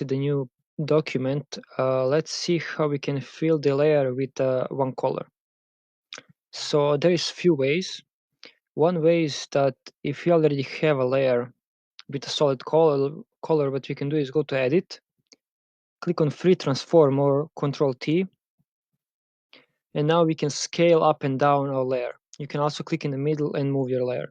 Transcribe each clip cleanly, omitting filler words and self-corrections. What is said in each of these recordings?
the new document, let's see how we can fill the layer with one color. So there is few ways. One way is that if you already have a layer with a solid color, what we can do is go to Edit, click on Free Transform or Control T, and now we can scale up and down our layer. You can also click in the middle and move your layer.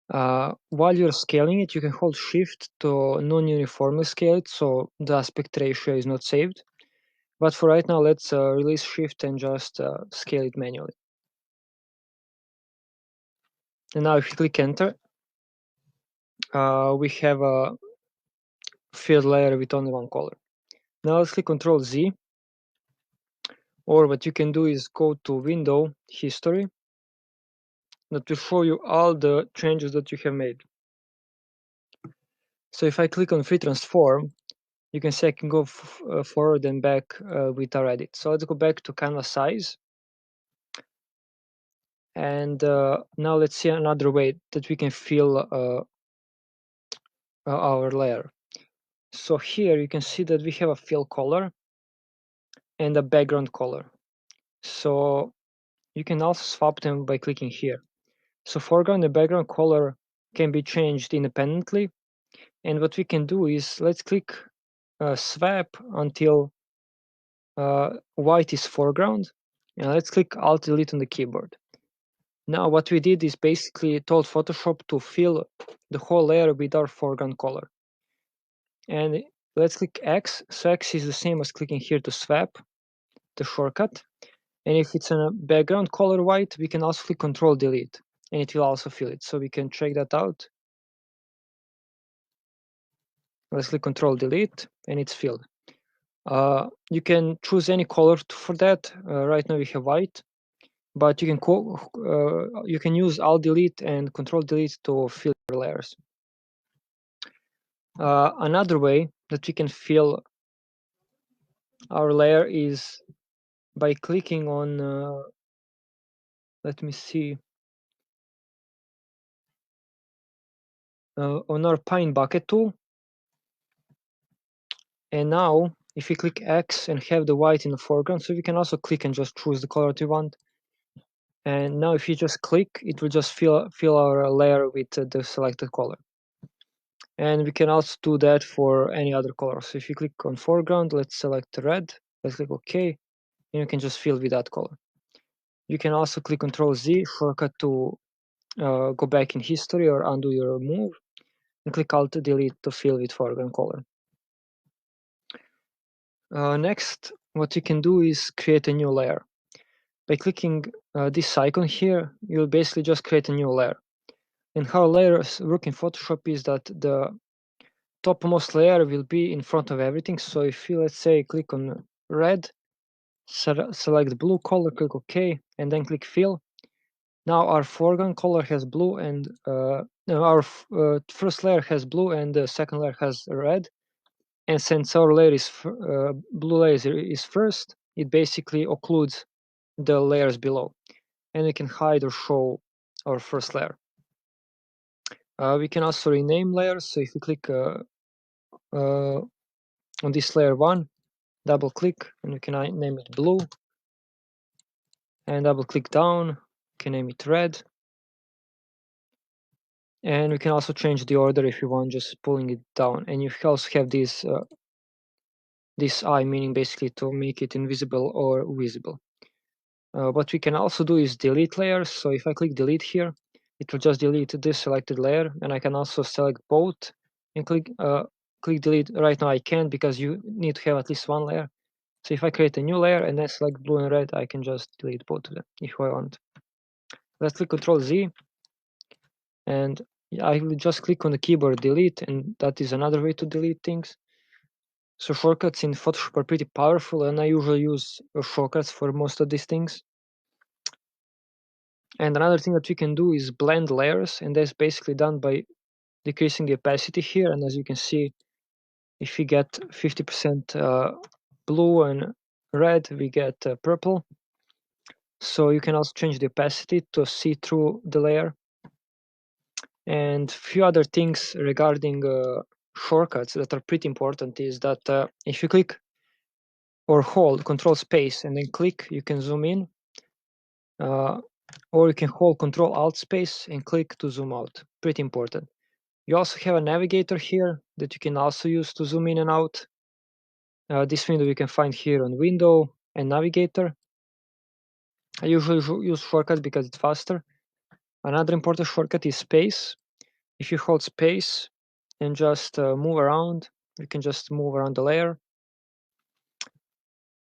While you're scaling it, you can hold Shift to non-uniformly scale it, so the aspect ratio is not saved. But for right now, let's release Shift and just scale it manually. And now if you click Enter, we have a filled layer with only one color. Now let's click Control Z, or what you can do is go to Window, History, that will show you all the changes that you have made. So if I click on Free Transform, you can see I can go forward and back with our edit. So let's go back to canvas size. And now let's see another way that we can fill our layer. So here you can see that we have a fill color and a background color. So you can also swap them by clicking here. So foreground and background color can be changed independently. And what we can do is let's click swap until white is foreground. And let's click Alt Delete on the keyboard. Now what we did is basically told Photoshop to fill the whole layer with our foreground color. And let's click X. So X is the same as clicking here to swap, the shortcut. And if it's a background color white, we can also click Control Delete, and it will also fill it. So we can check that out. Let's click Control Delete, and it's filled. You can choose any color for that. Right now we have white, but you can use Alt Delete and Control Delete to fill your layers. Another way that we can fill our layer is by clicking on, let me see, on our Pine Bucket tool. And now if we click X and have the white in the foreground, so we can also click and just choose the color that we want. And now if you just click, it will just fill our layer with the selected color. And we can also do that for any other color. So if you click on foreground, let's select red, let's click OK, and you can just fill with that color. You can also click Control Z, shortcut to go back in history or undo your move, and click Alt Delete to fill with foreground color. Next, what you can do is create a new layer. By clicking this icon here, you'll basically just create a new layer. And how layers work in Photoshop is that the topmost layer will be in front of everything. So if you, let's say, click on red, select blue color, click OK, and then click fill. Now our foreground color has blue, and our first layer has blue, and the second layer has red. And since our layer is blue layer is first, it basically occludes the layers below, and we can hide or show our first layer. We can also rename layers. So if we click on this layer 1, double click, and we can name it blue, and double click down, we can name it red. And we can also change the order if you want, just pulling it down. And you also have this eye, meaning basically to make it invisible or visible. What we can also do is delete layers. So if I click delete here, it will just delete this selected layer, and I can also select both and click delete. Right now I can't because you need to have at least one layer. So if I create a new layer and then select blue and red, I can just delete both of them if I want. Let's click Control Z, and I will just click on the keyboard delete, and that is another way to delete things. So shortcuts in Photoshop are pretty powerful, and I usually use shortcuts for most of these things. And another thing that we can do is blend layers, and that's basically done by decreasing the opacity here. And as you can see, if we get 50% blue and red, we get purple. So you can also change the opacity to see through the layer. And a few other things regarding shortcuts that are pretty important is that if you click or hold Control Space and then click, you can zoom in, or you can hold Control Alt Space and click to zoom out. Pretty important. You also have a navigator here that you can also use to zoom in and out. This window you can find here on Window and Navigator. I usually use shortcuts because it's faster. Another important shortcut is Space. If you hold Space and just move around, you can just move around the layer.